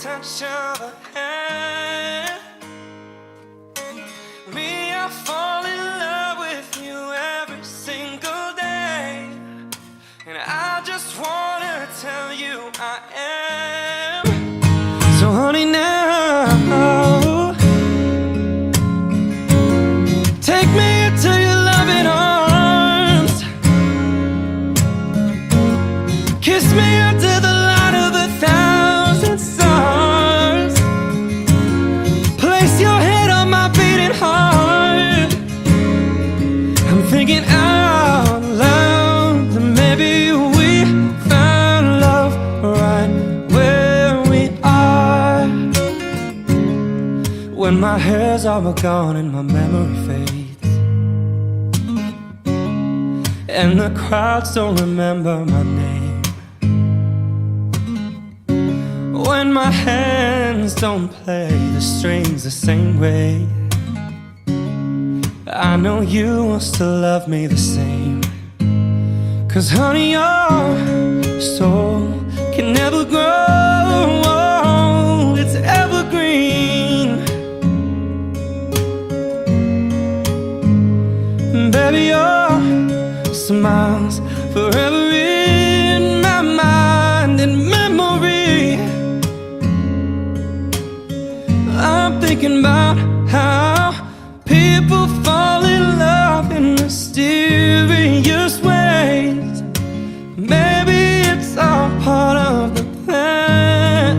touch of a hand. Me, I fall in love with you every single day, and I just wanna tell you I am. So honey, now take me into your loving arms. Kiss me under the light of 1,000 stars. Place your head on my beating heart. I'm thinking out loud that maybe we found love right where we are. When my hair's all gone and my memory fades, and the crowds don't remember my name, when my hands don't play the strings the same way, I know you will still love me the same. 'Cause honey, your soul can never grow, it's evergreen. Baby, your smile's forever in my mind and memory. I'm thinking about how people fall in love in mysterious ways. Maybe it's all part of the plan.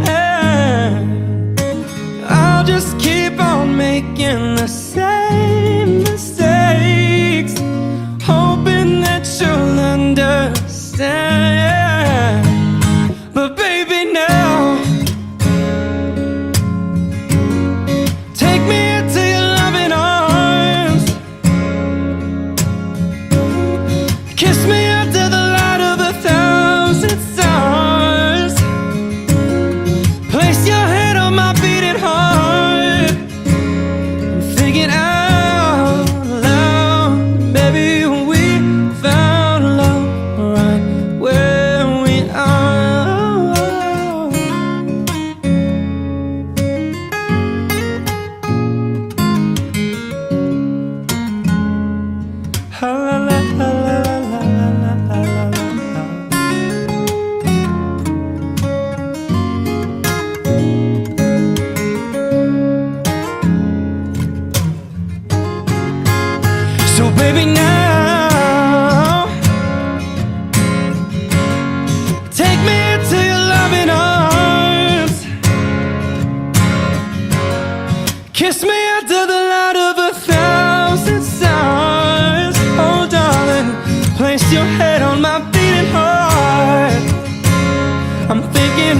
I'll just keep on making the same mistakes, hoping that you'll understand. But baby, now take me into your loving arms. Kiss me under the light of 1,000 stars. Place your head on my beating heart. I'm thinking out loud, baby, we found love right where we are. La la la la la la la la la la. So baby, now take me into your loving arms. Kiss me under the light of 1,000 stars. Oh darling, place your head on my beating heart. I'm thinking